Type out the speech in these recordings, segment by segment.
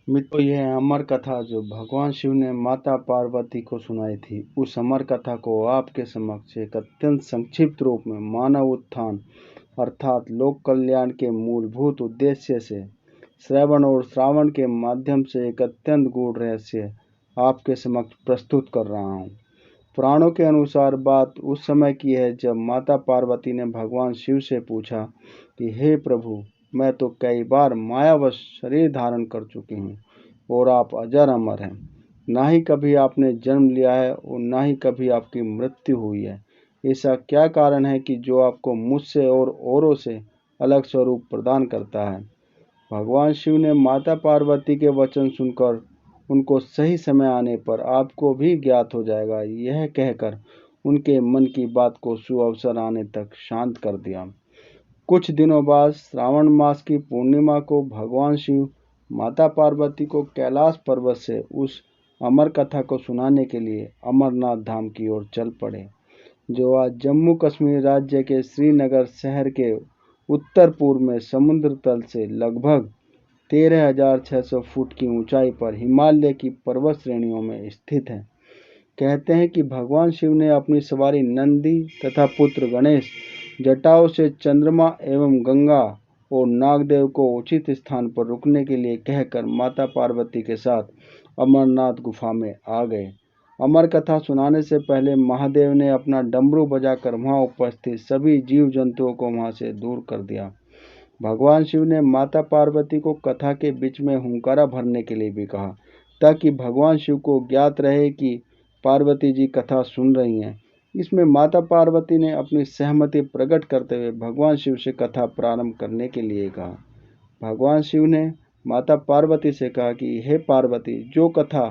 मित्रों, यह अमर कथा जो भगवान शिव ने माता पार्वती को सुनाई थी, उस अमर कथा को आपके समक्ष एक अत्यंत संक्षिप्त रूप में मानव उत्थान अर्थात लोक कल्याण के मूलभूत उद्देश्य से श्रवण और श्रावण के माध्यम से एक अत्यंत गूढ़ रहस्य आपके समक्ष प्रस्तुत कर रहा हूँ। पुराणों के अनुसार बात उस समय की है जब माता पार्वती ने भगवान शिव से पूछा कि हे प्रभु, मैं तो कई बार मायावश शरीर धारण कर चुकी हूँ और आप अजर अमर हैं। ना ही कभी आपने जन्म लिया है और ना ही कभी आपकी मृत्यु हुई है। ऐसा क्या कारण है कि जो आपको मुझसे और औरों से अलग स्वरूप प्रदान करता है? भगवान शिव ने माता पार्वती के वचन सुनकर उनको सही समय आने पर आपको भी ज्ञात हो जाएगा, यह कहकर उनके मन की बात को सुअवसर आने तक शांत कर दिया। कुछ दिनों बाद श्रावण मास की पूर्णिमा को भगवान शिव माता पार्वती को कैलाश पर्वत से उस अमर कथा को सुनाने के लिए अमरनाथ धाम की ओर चल पड़े, जो आज जम्मू कश्मीर राज्य के श्रीनगर शहर के उत्तर पूर्व में समुद्र तल से लगभग 13,600 फुट की ऊंचाई पर हिमालय की पर्वत श्रेणियों में स्थित है। कहते हैं कि भगवान शिव ने अपनी सवारी नंदी तथा पुत्र गणेश जटाओं से चंद्रमा एवं गंगा और नागदेव को उचित स्थान पर रुकने के लिए कहकर माता पार्वती के साथ अमरनाथ गुफा में आ गए। अमर कथा सुनाने से पहले महादेव ने अपना डमरू बजाकर वहां उपस्थित सभी जीव जंतुओं को वहां से दूर कर दिया। भगवान शिव ने माता पार्वती को कथा के बीच में हुंकारा भरने के लिए भी कहा, ताकि भगवान शिव को ज्ञात रहे कि पार्वती जी कथा सुन रही हैं। इसमें माता पार्वती ने अपनी सहमति प्रकट करते हुए भगवान शिव से कथा प्रारंभ करने के लिए कहा। भगवान शिव ने माता पार्वती से कहा कि हे पार्वती, जो कथा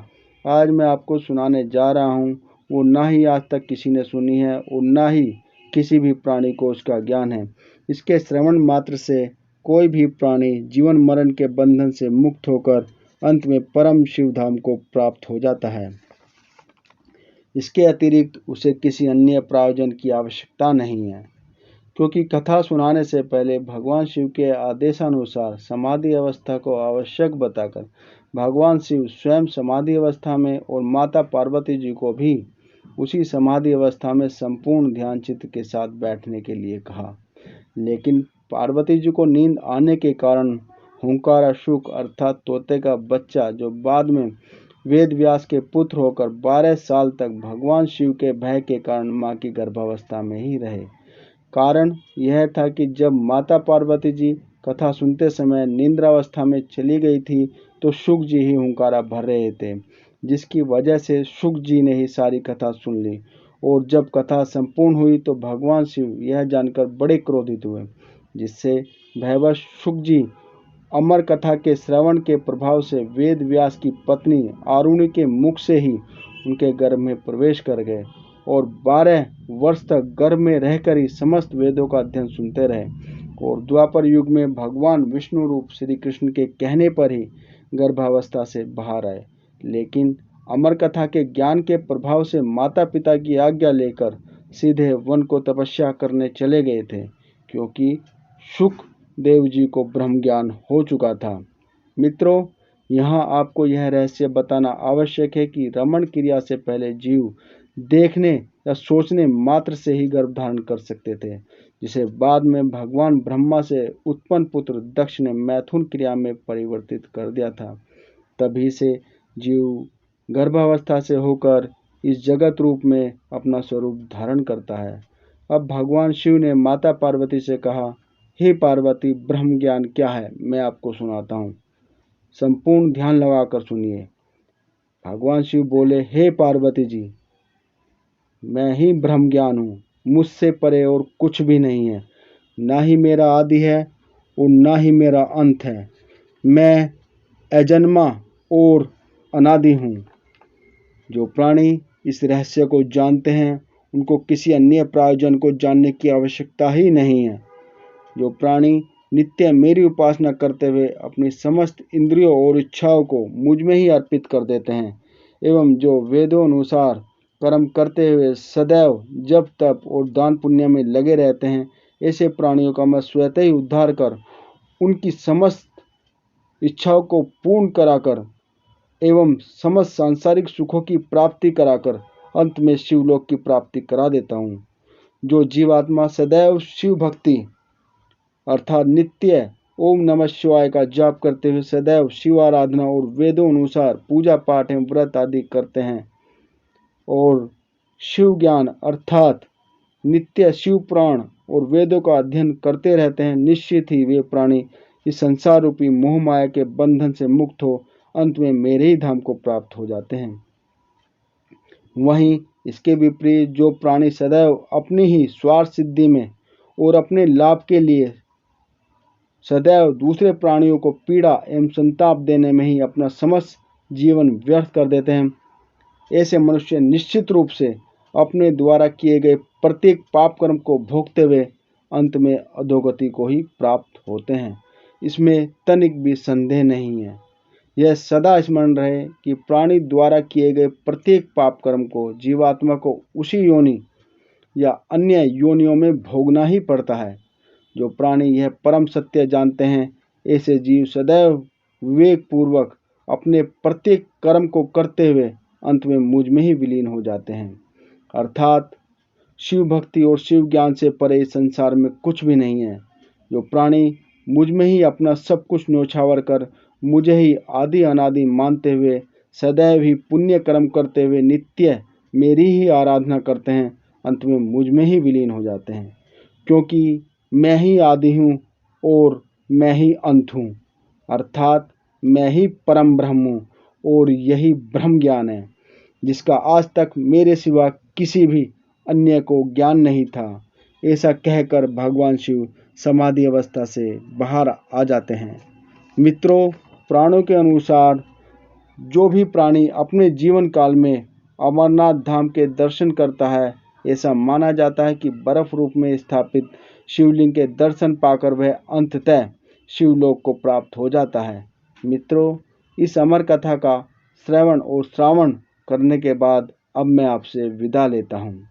आज मैं आपको सुनाने जा रहा हूँ वो ना ही आज तक किसी ने सुनी है और ना ही किसी भी प्राणी को उसका ज्ञान है। इसके श्रवण मात्र से कोई भी प्राणी जीवन मरण के बंधन से मुक्त होकर अंत में परम शिव धाम को प्राप्त हो जाता है। इसके अतिरिक्त उसे किसी अन्य प्रायोजन की आवश्यकता नहीं है, क्योंकि कथा सुनाने से पहले भगवान शिव के आदेशानुसार समाधि अवस्था को आवश्यक बताकर भगवान शिव स्वयं समाधि अवस्था में और माता पार्वती जी को भी उसी समाधि अवस्था में संपूर्ण ध्यान चित्त के साथ बैठने के लिए कहा। लेकिन पार्वती जी को नींद आने के कारण हुंकारा शुक अर्थात तोते का बच्चा, जो बाद में वेद व्यास के पुत्र होकर 12 साल तक भगवान शिव के भय के कारण मां की गर्भावस्था में ही रहे। कारण यह था कि जब माता पार्वती जी कथा सुनते समय निंद्रावस्था में चली गई थी तो शुक जी ही हुंकारा भर रहे थे, जिसकी वजह से शुक जी ने ही सारी कथा सुन ली। और जब कथा संपूर्ण हुई तो भगवान शिव यह जानकर बड़े क्रोधित हुए, जिससे भयवश शुक जी अमर कथा के श्रवण के प्रभाव से वेद व्यास की पत्नी आरुणि के मुख से ही उनके गर्भ में प्रवेश कर गए और 12 वर्ष तक गर्भ में रहकर ही समस्त वेदों का अध्ययन सुनते रहे। और द्वापर युग में भगवान विष्णु रूप श्री कृष्ण के कहने पर ही गर्भावस्था से बाहर आए, लेकिन अमर कथा के ज्ञान के प्रभाव से माता पिता की आज्ञा लेकर सीधे वन को तपस्या करने चले गए थे, क्योंकि शुक देव जी को ब्रह्म ज्ञान हो चुका था। मित्रों, यहाँ आपको यह रहस्य बताना आवश्यक है कि रमण क्रिया से पहले जीव देखने या सोचने मात्र से ही गर्भ धारण कर सकते थे, जिसे बाद में भगवान ब्रह्मा से उत्पन्न पुत्र दक्ष ने मैथुन क्रिया में परिवर्तित कर दिया था। तभी से जीव गर्भावस्था से होकर इस जगत रूप में अपना स्वरूप धारण करता है। अब भगवान शिव ने माता पार्वती से कहा, हे पार्वती, ब्रह्म ज्ञान क्या है मैं आपको सुनाता हूँ, संपूर्ण ध्यान लगाकर सुनिए। भगवान शिव बोले, हे पार्वती जी, मैं ही ब्रह्म ज्ञान हूँ, मुझसे परे और कुछ भी नहीं है। ना ही मेरा आदि है और ना ही मेरा अंत है। मैं अजन्मा और अनादि हूँ। जो प्राणी इस रहस्य को जानते हैं उनको किसी अन्य प्रायोजन को जानने की आवश्यकता ही नहीं है। जो प्राणी नित्य मेरी उपासना करते हुए अपनी समस्त इंद्रियों और इच्छाओं को मुझ में ही अर्पित कर देते हैं एवं जो वेदों अनुसार कर्म करते हुए सदैव जप तप और दान पुण्य में लगे रहते हैं, ऐसे प्राणियों का मैं स्वतः ही उद्धार कर उनकी समस्त इच्छाओं को पूर्ण कराकर एवं समस्त सांसारिक सुखों की प्राप्ति कराकर अंत में शिवलोक की प्राप्ति करा देता हूँ। जो जीवात्मा सदैव शिव भक्ति अर्थात नित्य ओम नमः शिवाय का जाप करते हुए सदैव शिव आराधना और वेदों अनुसार पूजा पाठ एवं व्रत आदि करते हैं और शिव ज्ञान अर्थात नित्य शिव पुराण और वेदों का अध्ययन करते रहते हैं, निश्चित ही वे प्राणी इस संसार रूपी मोह माया के बंधन से मुक्त हो अंत में मेरे ही धाम को प्राप्त हो जाते हैं। वहीं इसके विपरीत जो प्राणी सदैव अपनी ही स्वार्थ सिद्धि में और अपने लाभ के लिए सदैव दूसरे प्राणियों को पीड़ा एवं संताप देने में ही अपना समस्त जीवन व्यर्थ कर देते हैं, ऐसे मनुष्य निश्चित रूप से अपने द्वारा किए गए प्रत्येक पाप कर्म को भोगते हुए अंत में अधोगति को ही प्राप्त होते हैं। इसमें तनिक भी संदेह नहीं है। यह सदा स्मरण रहे कि प्राणी द्वारा किए गए प्रत्येक पाप कर्म को जीवात्मा को उसी योनि या अन्य योनियों में भोगना ही पड़ता है। जो प्राणी यह परम सत्य जानते हैं, ऐसे जीव सदैव विवेक पूर्वक अपने प्रत्येक कर्म को करते हुए अंत में मुझ में ही विलीन हो जाते हैं। अर्थात शिव भक्ति और शिव ज्ञान से परे संसार में कुछ भी नहीं है। जो प्राणी मुझ में ही अपना सब कुछ न्योछावर कर मुझे ही आदि अनादि मानते हुए सदैव ही पुण्य कर्म करते हुए नित्य मेरी ही आराधना करते हैं, अंत में मुझ में ही विलीन हो जाते हैं, क्योंकि मैं ही आदि हूँ और मैं ही अंत हूँ, अर्थात मैं ही परम ब्रह्म हूँ और यही ब्रह्म ज्ञान है जिसका आज तक मेरे सिवा किसी भी अन्य को ज्ञान नहीं था। ऐसा कहकर भगवान शिव समाधि अवस्था से बाहर आ जाते हैं। मित्रों, पुराणों के अनुसार जो भी प्राणी अपने जीवन काल में अमरनाथ धाम के दर्शन करता है, ऐसा माना जाता है कि बर्फ रूप में स्थापित शिवलिंग के दर्शन पाकर वह अंततः शिवलोक को प्राप्त हो जाता है। मित्रों, इस अमर कथा का श्रवण और श्रावण करने के बाद अब मैं आपसे विदा लेता हूँ।